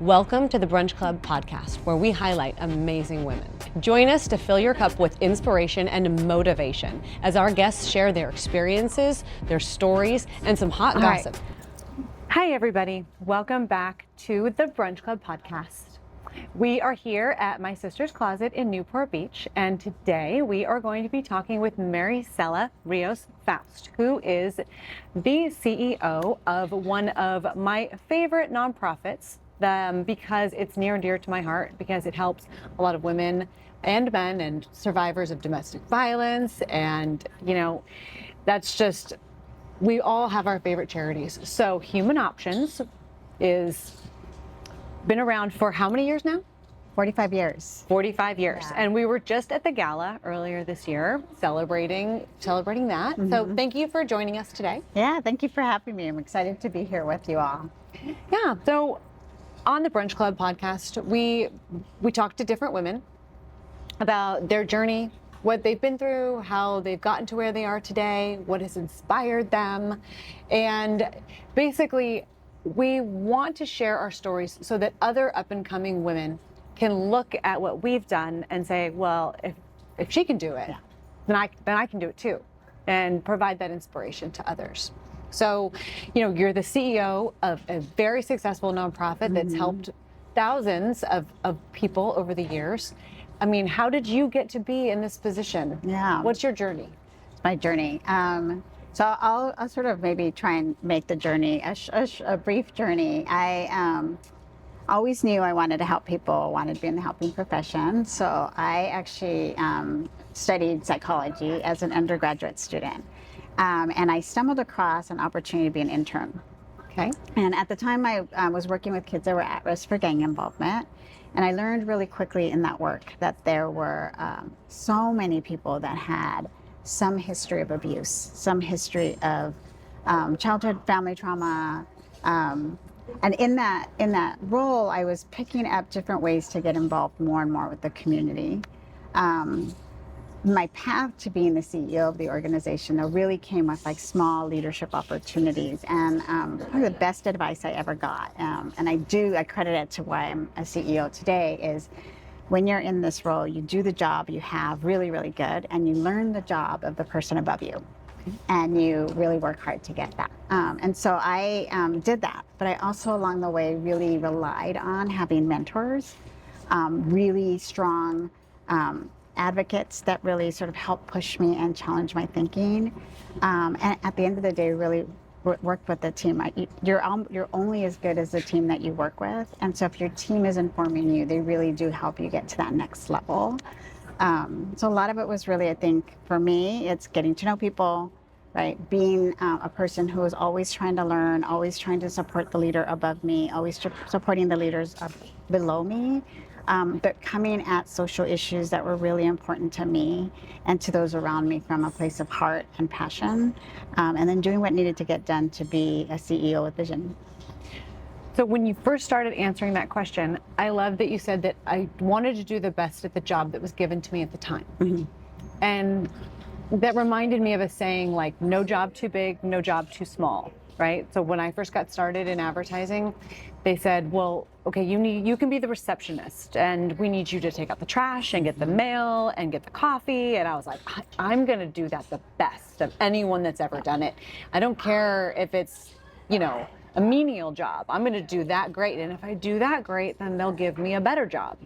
Welcome to the Brunch Club podcast, where we highlight amazing women. Join us to fill your cup with inspiration and motivation as our guests share their experiences, their stories, and some hot gossip. Hi, everybody. Welcome back to the Brunch Club podcast. We are here at my sister's closet in Newport Beach, and today we are going to be talking with Maricela Rios-Faust, who is the CEO of one of my favorite nonprofits, because it's near and dear to my heart, because it helps a lot of women and men and survivors of domestic violence. And, you know, that's just, we all have our favorite charities. So Human Options is been around for how many years now? 45 years. 45 years. Yeah. And we were just at the gala earlier this year celebrating that. Mm-hmm. So thank you for joining us today. Yeah, thank you for having me. I'm excited to be here with you all. Yeah, so on the Brunch Club podcast, we talk to different women about their journey, what they've been through, how they've gotten to where they are today, what has inspired them. And basically, we want to share our stories so that other up-and-coming women can look at what we've done and say, well, if she can do it, then I can do it too, and provide that inspiration to others. So, you know, you're the CEO of a very successful nonprofit that's helped thousands of people over the years. I mean, how did you get to be in this position? Yeah. What's your journey? It's my journey. So I'll sort of maybe try and make the journey a brief journey. I always knew I wanted to help people, wanted to be in the helping profession. So I actually studied psychology as an undergraduate student. And I stumbled across an opportunity to be an intern. Okay. And at the time I was working with kids that were at risk for gang involvement. And I learned really quickly in that work that there were so many people that had some history of abuse, some history of childhood family trauma. And in that role, I was picking up different ways to get involved more and more with the community. My path to being the CEO of the organization though really came with like small leadership opportunities, and probably the best advice I ever got, and I credit it to why I'm a CEO today, is when you're in this role, you do the job you have really, really good, and you learn the job of the person above you, and you really work hard to get that. And so I did that, but I also along the way really relied on having mentors, really strong advocates that really sort of help push me and challenge my thinking. And at the end of the day, really worked with the team. You're only as good as the team that you work with. And so if your team is informing you, they really do help you get to that next level. So a lot of it was really, I think, for me, it's getting to know people, right? Being a person who is always trying to learn, always trying to support the leader above me, always supporting the leaders below me. But coming at social issues that were really important to me and to those around me from a place of heart and passion, and then doing what needed to get done to be a CEO with vision. So when you first started answering that question, I love that you said that I wanted to do the best at the job that was given to me at the time. Mm-hmm. And that reminded me of a saying like, no job too big, no job too small, right? So when I first got started in advertising, they said, well, okay, you can be the receptionist, and we need you to take out the trash and get the mail and get the coffee. And I was like, I'm gonna do that the best of anyone that's ever done it. I don't care if it's, you know, a menial job. I'm gonna do that great. And if I do that great, then they'll give me a better job.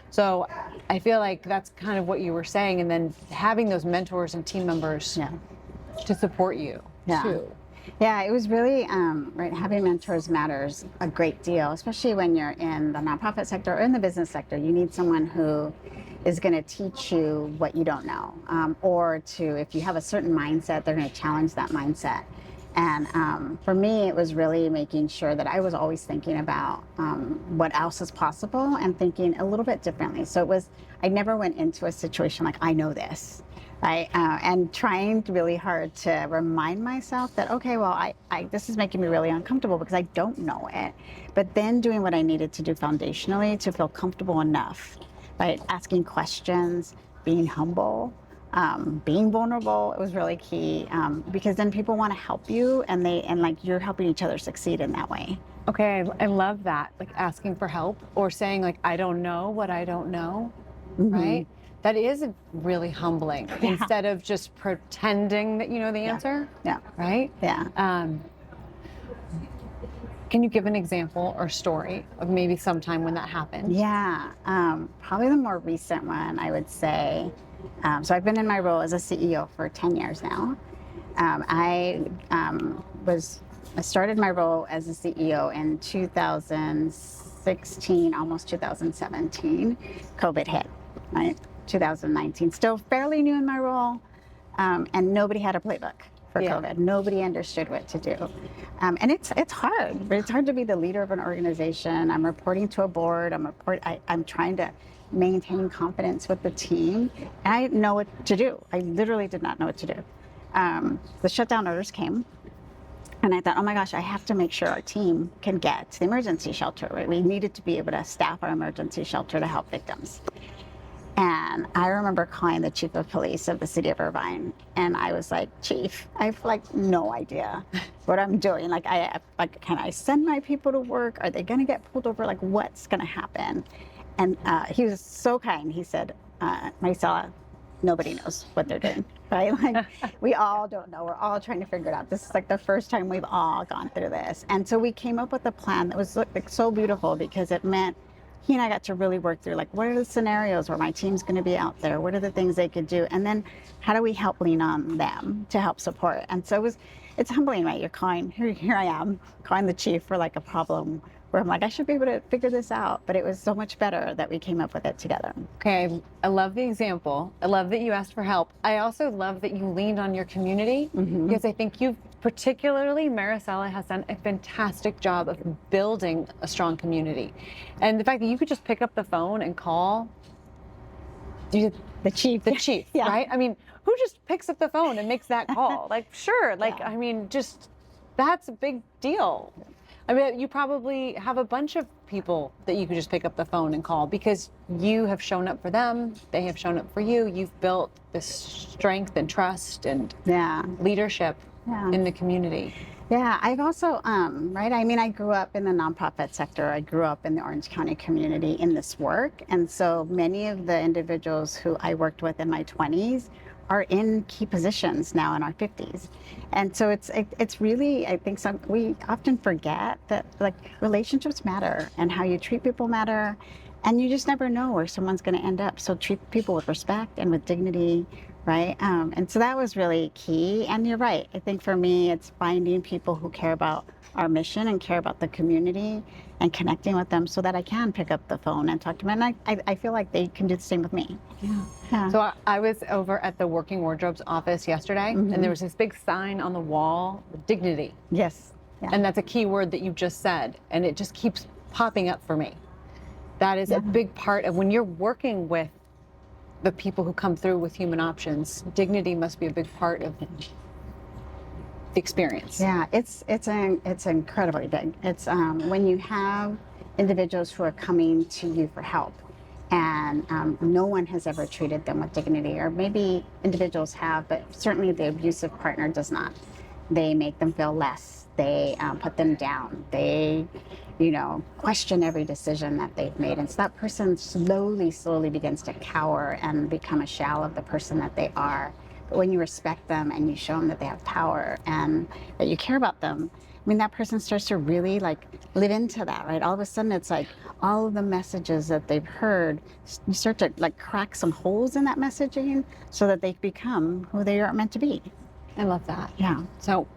So I feel like that's kind of what you were saying. And then having those mentors and team members to support you too. Yeah, it was really, right, having mentors matters a great deal, especially when you're in the nonprofit sector or in the business sector. You need someone who is going to teach you what you don't know, or if you have a certain mindset, they're going to challenge that mindset. And for me, it was really making sure that I was always thinking about what else is possible and thinking a little bit differently. So I never went into a situation like, I know this. And trying really hard to remind myself that, okay, well, this is making me really uncomfortable because I don't know it. But then doing what I needed to do foundationally to feel comfortable enough, right? Asking questions, being humble, being vulnerable, it was really key, because then people want to help you, and like you're helping each other succeed in that way. Okay, I love that. Like asking for help or saying like, I don't know what I don't know, right? That is really humbling instead of just pretending that you know the answer. Yeah. Right? Yeah. Can you give an example or story of maybe sometime when that happened? Yeah. Probably the more recent one, I would say. So I've been in my role as a CEO for 10 years now. I started my role as a CEO in 2016, almost 2017. COVID hit, right? 2019. Still fairly new in my role, and nobody had a playbook for COVID. Nobody understood what to do, and it's hard. But it's hard to be the leader of an organization. I'm reporting to a board. I'm trying to maintain confidence with the team, and I didn't know what to do. I literally did not know what to do. The shutdown orders came. And I thought, oh my gosh, I have to make sure our team can get to the emergency shelter. Right? We needed to be able to staff our emergency shelter to help victims. And I remember calling the chief of police of the city of Irvine, and I was like, Chief, I have like no idea what I'm doing. Like, can I send my people to work? Are they going to get pulled over? Like, what's going to happen? And he was so kind. He said, Maricela, nobody knows what they're doing, right? Like, we all don't know. We're all trying to figure it out. This is like the first time we've all gone through this. And so we came up with a plan that was like so beautiful because it meant he and I got to really work through, like, what are the scenarios where my team's going to be out there? What are the things they could do? And then how do we help lean on them to help support? And so it's humbling, right? You're calling, here I am, calling the chief for like a problem where I'm like, I should be able to figure this out. But it was so much better that we came up with it together. Okay, I love the example. I love that you asked for help. I also love that you leaned on your community because I think particularly Maricela has done a fantastic job of building a strong community. And the fact that you could just pick up the phone and call the chief, right? I mean, who just picks up the phone and makes that call? Like, sure, like, I mean, just, that's a big deal. I mean, you probably have a bunch of people that you could just pick up the phone and call because you have shown up for them. They have shown up for you. You've built this strength and trust and leadership in the community. Yeah, I've also, right, I mean, I grew up in the nonprofit sector. I grew up in the Orange County community in this work. And so many of the individuals who I worked with in my 20s are in key positions now in our 50s. And so it's really, I think we often forget that like relationships matter and how you treat people matter, and you just never know where someone's going to end up. So treat people with respect and with dignity, right? And so that was really key. And you're right. I think for me, it's finding people who care about our mission and care about the community and connecting with them so that I can pick up the phone and talk to them. And I feel like they can do the same with me. Yeah. So I was over at the Working Wardrobe's office yesterday, and there was this big sign on the wall, dignity. Yes. Yeah. And that's a key word that you just said, and it just keeps popping up for me. That is a big part of when you're working with the people who come through with Human Options. Dignity must be a big part of the experience. Yeah, it's incredibly big. It's when you have individuals who are coming to you for help, and no one has ever treated them with dignity, or maybe individuals have, but certainly the abusive partner does not. They make them feel less. They put them down. They, question every decision that they've made. And so that person slowly begins to cower and become a shell of the person that they are. But when you respect them and you show them that they have power and that you care about them, I mean, that person starts to really like live into that, right? All of a sudden, it's like all of the messages that they've heard, you start to like crack some holes in that messaging so that they become who they are meant to be. I love that. Yeah. So,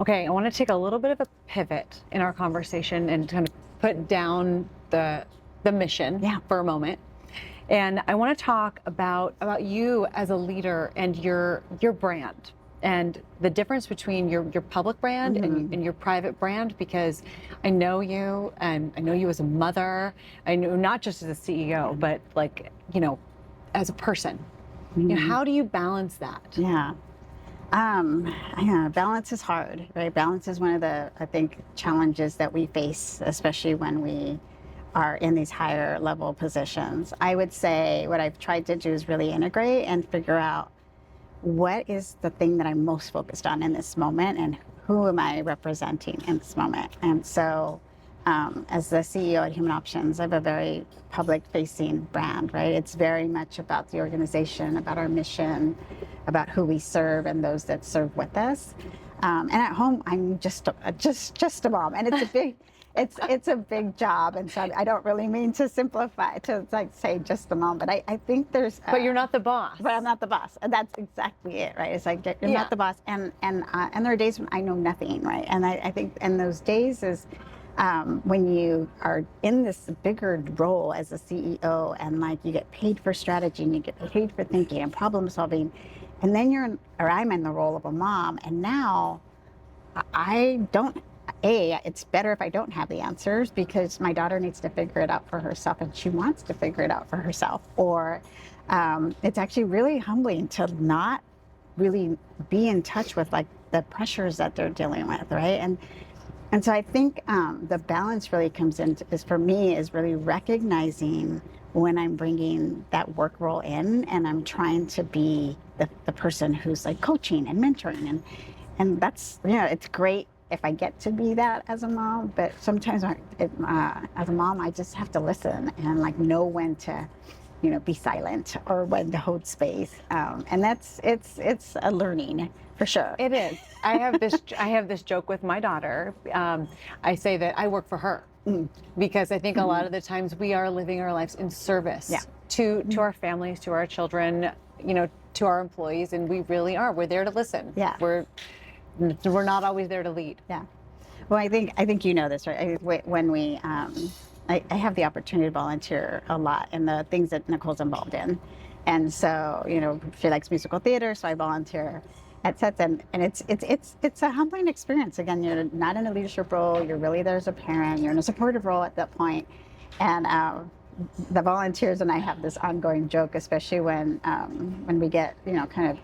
okay, I want to take a little bit of a pivot in our conversation and kind of put down the mission for a moment. And I want to talk about you as a leader and your brand and the difference between your public brand and your private brand, because I know you and I know you as a mother. I know not just as a CEO, but like, as a person. How do you balance that? Yeah. Balance is hard, right? Balance is one of the, I think, challenges that we face, especially when we are in these higher level positions. I would say what I've tried to do is really integrate and figure out what is the thing that I'm most focused on in this moment and who am I representing in this moment. And so as the CEO at Human Options, I have a very public-facing brand, right? It's very much about the organization, about our mission, about who we serve and those that serve with us. And at home, I'm just a mom, and it's a big, it's a big job. And so I don't really mean to simplify to like say just a mom, but I think there's. But you're not the boss. But I'm not the boss, and that's exactly it, right? It's like you're not the boss, and there are days when I know nothing, right? And I think in those days is. When you are in this bigger role as a CEO and like you get paid for strategy and you get paid for thinking and problem solving, and then I'm in the role of a mom, and now it's better if I don't have the answers because my daughter needs to figure it out for herself and she wants to figure it out for herself. Or it's actually really humbling to not really be in touch with like the pressures that they're dealing with, right? And so I think the balance really comes in for me is really recognizing when I'm bringing that work role in and I'm trying to be the person who's like coaching and mentoring and that's, it's great if I get to be that as a mom, but sometimes as a mom, I just have to listen and like know when to, be silent or when to hold space. And it's a learning. For sure. It is. I have this joke with my daughter. I say that I work for her because I think a lot of the times we are living our lives in service to our families, to our children, to our employees, and we really are. We're there to listen. Yeah. We're not always there to lead. Yeah. Well, I think you know this, right? When we I have the opportunity to volunteer a lot in the things that Nicole's involved in, and so she likes musical theater, so I volunteer. At sets and it's a humbling experience. Again, you're not in a leadership role. You're really there as a parent. You're in a supportive role at that point. And the volunteers and I have this ongoing joke, especially when we get kind of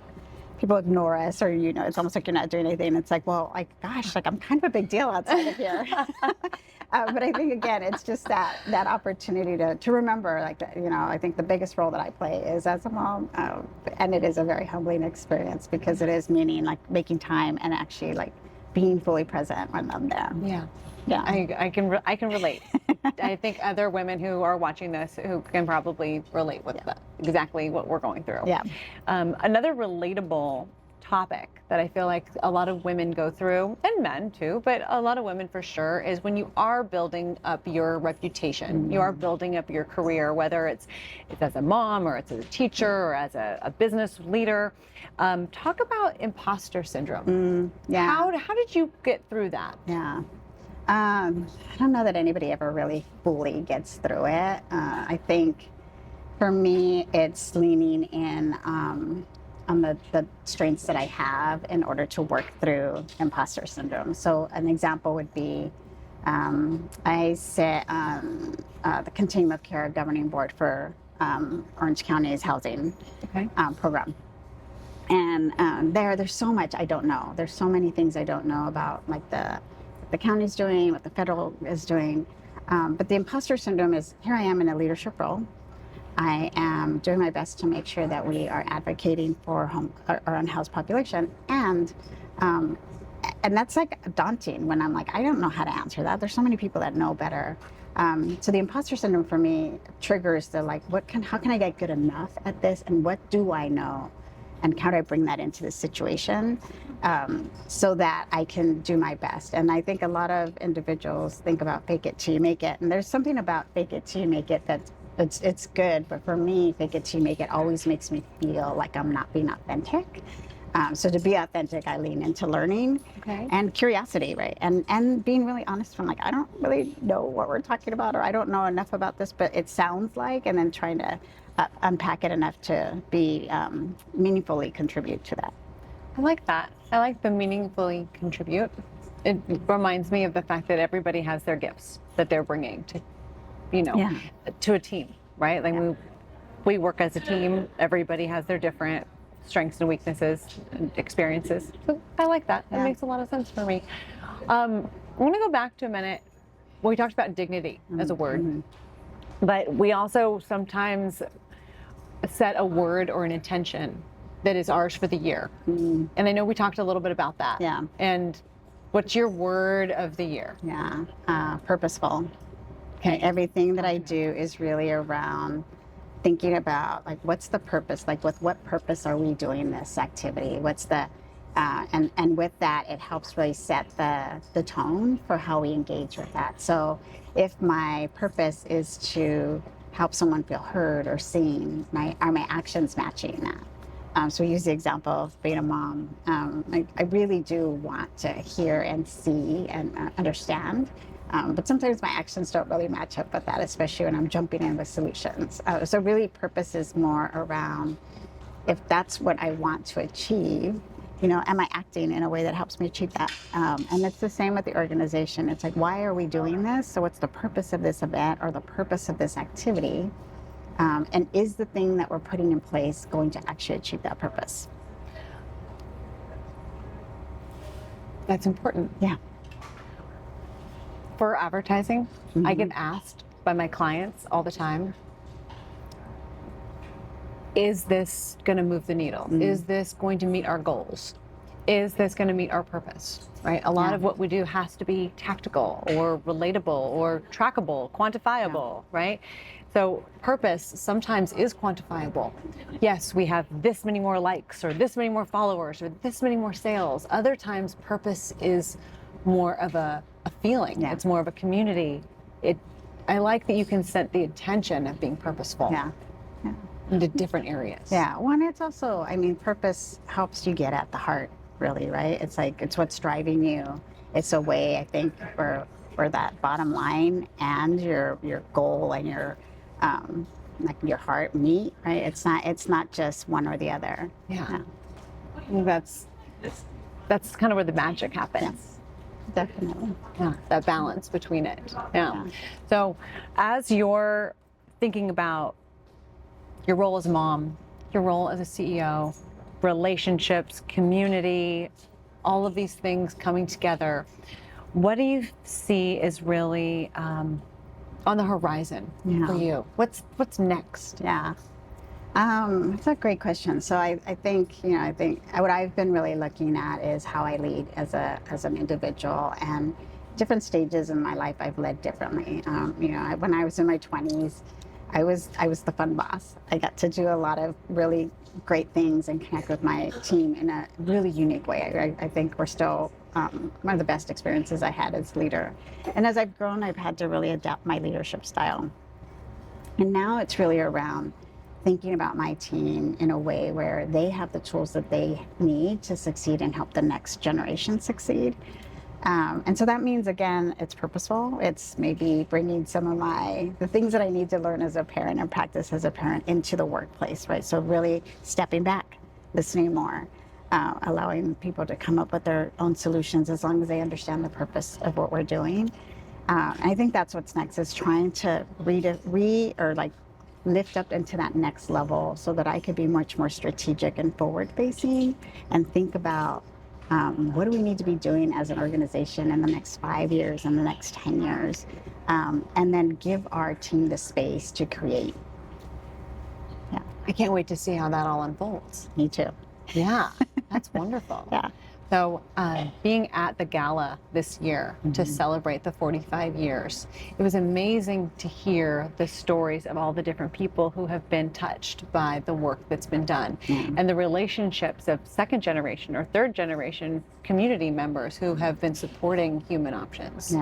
people ignore us or it's almost like you're not doing anything. It's like, well, like gosh, like I'm kind of a big deal outside of here. But I think again, it's just that opportunity to remember, like I think the biggest role that I play is as a mom, and it is a very humbling experience because it is meaning like making time and actually like being fully present when I'm there. Yeah. Yeah. I can relate. I think other women who are watching this who can probably relate with exactly what we're going through. Yeah. Another relatable topic that I feel like a lot of women go through, and men too, but a lot of women for sure, is when you are building up your reputation, you are building up your career, whether it's as a mom or it's as a teacher or as a business leader. Talk about imposter syndrome. Yeah. How did you get through that? Yeah. I don't know that anybody ever really fully gets through it. I think for me, it's leaning in on the strengths that I have in order to work through imposter syndrome. So an example would be, I sit on the Continuum of Care Governing Board for Orange County's housing program. And there's so much I don't know. There's so many things I don't know about, like the county's doing, what the federal is doing. But the imposter syndrome is, here I am in a leadership role. I am doing my best to make sure that we are advocating for our unhoused population. And that's like daunting when I'm like, I don't know how to answer that. There's so many people that know better. So the imposter syndrome for me triggers the like, how can I get good enough at this? And what do I know? And how do I bring that into the situation so that I can do my best? And I think a lot of individuals think about fake it till you make it. And there's something about fake it till you make it that it's good. But for me, fake it till you make it always makes me feel like I'm not being authentic. So to be authentic, I lean into learning and curiosity, right? And being really honest from like, I don't really know what we're talking about, or I don't know enough about this, but it sounds like, and then trying to unpack it enough to be meaningfully contribute to that. I like that. I like the meaningfully contribute. It reminds me of the fact that everybody has their gifts that they're bringing to, to a team, right? Like we work as a team. Everybody has their different strengths and weaknesses and experiences. So I like that. That makes a lot of sense for me. I want to go back to a minute. We talked about dignity as a word, but we also sometimes set a word or an intention that is ours for the year. And I know we talked a little bit about that. Yeah. And What's your word of the year? Yeah, purposeful. Okay. Everything that I do is really around thinking about like what's the purpose, like with what purpose are we doing this activity, what's the and with that it helps really set the tone for how we engage with that. So if my purpose is to help someone feel heard or seen, are my actions matching that? So we use the example of being a mom. I really do want to hear and see and understand. But sometimes my actions don't really match up with that, especially when I'm jumping in with solutions. So really purpose is more around if that's what I want to achieve, am I acting in a way that helps me achieve that? And it's the same with the organization. It's like, why are we doing this? So what's the purpose of this event or the purpose of this activity? And is the thing that we're putting in place going to actually achieve that purpose? That's important. Yeah. For advertising, I get asked by my clients all the time, is this going to move the needle? Is this going to meet our goals? Is this going to meet our purpose? Right? A lot of what we do has to be tactical or relatable or trackable, quantifiable, right? So purpose sometimes is quantifiable. Yes, we have this many more likes or this many more followers or this many more sales. Other times purpose is more of a feeling. Yeah. It's more of a community. I like that you can set the intention of being purposeful. Yeah. Into different areas. Yeah. One, it's also, purpose helps you get at the heart, really, right? It's like, it's what's driving you. It's a way, I think, for that bottom line and your goal and your like your heart meet, right? It's not just one or the other. Yeah. I think that's kind of where the magic happens. Yes. Definitely. Yeah, that balance between it. Yeah. So as you're thinking about your role as a mom, your role as a CEO, relationships, community, all of these things coming together, what do you see is really on the horizon for you? What's next? Yeah. It's a great question. So I think what I've been really looking at is how I lead as an individual, and different stages in my life I've led differently. When I was in my 20s, I was the fun boss. I got to do a lot of really great things and connect with my team in a really unique way. I think we're still one of the best experiences I had as leader. And as I've grown, I've had to really adapt my leadership style. And now it's really around thinking about my team in a way where they have the tools that they need to succeed and help the next generation succeed. And so that means, again, it's purposeful. It's maybe bringing some of the things that I need to learn as a parent and practice as a parent into the workplace, right? So really stepping back, listening more, allowing people to come up with their own solutions as long as they understand the purpose of what we're doing. And I think that's what's next, is trying to lift up into that next level so that I could be much more strategic and forward facing and think about what do we need to be doing as an organization in the next 5 years and the next 10 years, and then give our team the space to create. Yeah. I can't wait to see how that all unfolds. Me too. Yeah, that's wonderful. Yeah. So being at the gala this year to celebrate the 45 years, it was amazing to hear the stories of all the different people who have been touched by the work that's been done, and the relationships of second generation or third generation community members who have been supporting human options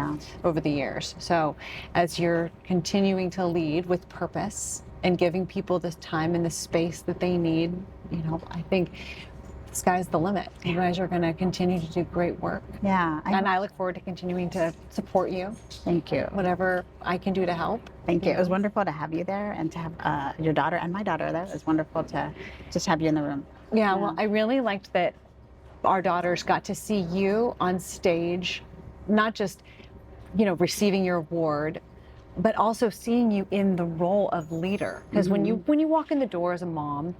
over the years. So as you're continuing to lead with purpose and giving people the time and the space that they need, I think the sky's the limit. You guys are going to continue to do great work. Yeah. And I look forward to continuing to support you. Thank you. Whatever I can do to help. Thank you. It was wonderful to have you there and to have your daughter and my daughter there. It was wonderful to just have you in the room. Yeah, well, I really liked that our daughters got to see you on stage, not just, receiving your award, but also seeing you in the role of leader. Because when you walk in the door as a mom,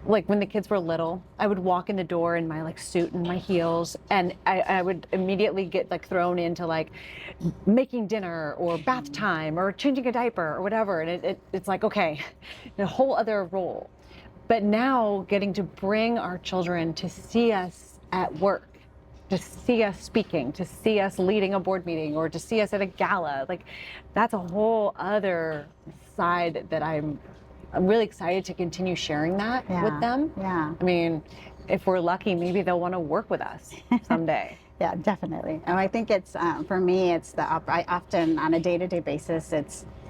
like when the kids were little, I would walk in the door in my suit and my heels, and I would immediately get thrown into making dinner or bath time or changing a diaper or whatever, and it's okay, a whole other role. But now getting to bring our children to see us at work to see us speaking, to see us leading a board meeting, or to see us at a gala. Like, that's a whole other side that I'm really excited to continue sharing that with them. Yeah. I mean, if we're lucky, maybe they'll want to work with us someday. Yeah, definitely. And I think it's, for me, it's I often on a day-to-day basis,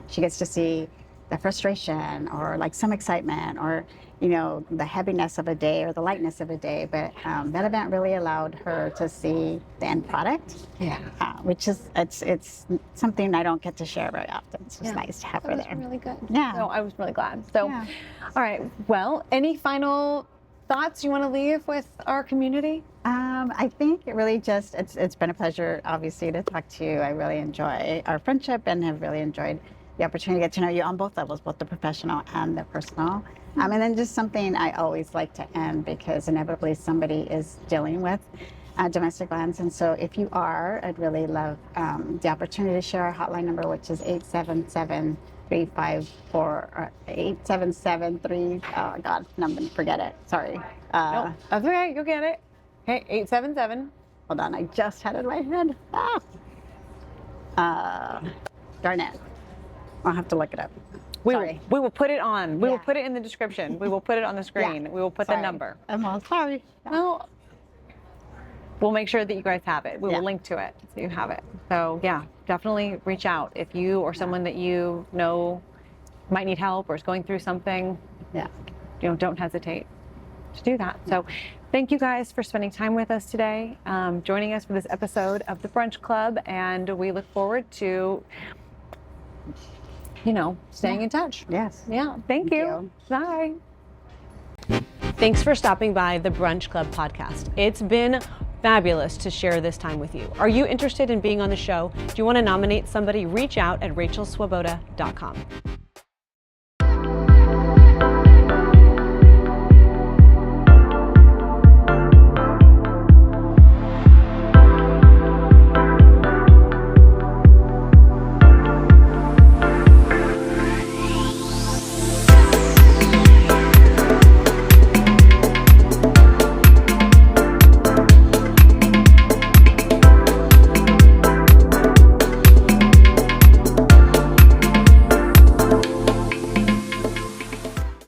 she gets to see the frustration or like some excitement or, you know, the heaviness of a day or the lightness of a day. But that event really allowed her to see the end product. Yeah. Which is, it's something I don't get to share very often. It's just nice to have her there. Really good. Yeah. So I was really glad. So, Yeah. all right. Well, any final thoughts you want to leave with our community? I think it really just, it's been a pleasure, obviously, to talk to you. I really enjoy our friendship and have really enjoyed the opportunity to get to know you on both levels, both the professional and the personal. And then just something I always like to end, because inevitably somebody is dealing with domestic violence. And so if you are, I'd really love the opportunity to share our hotline number, which is 877-354-8773. Oh God, forget it. Sorry. No, that's okay. You'll get it. Okay, 877. Hold on, I just had it in my head. Darn it. I'll have to look it up. Sorry. We will put it on. We will Yeah. put it in the description. We will put it on the screen. Yeah. We will put Sorry. the number. I'm all sorry. Well, we'll make sure that you guys have it. We Yeah. will link to it so you have it. So yeah, definitely reach out if you or someone that you know might need help or is going through something. Yeah. You know, don't hesitate to do that. So thank you guys for spending time with us today, joining us for this episode of the Brunch Club, and we look forward to, you know, staying in touch. Yes. Yeah. Thank you. Bye. Thanks for stopping by the Brunch Club podcast. It's been fabulous to share this time with you. Are you interested in being on the show? Do you want to nominate somebody? Reach out at rachelswoboda.com.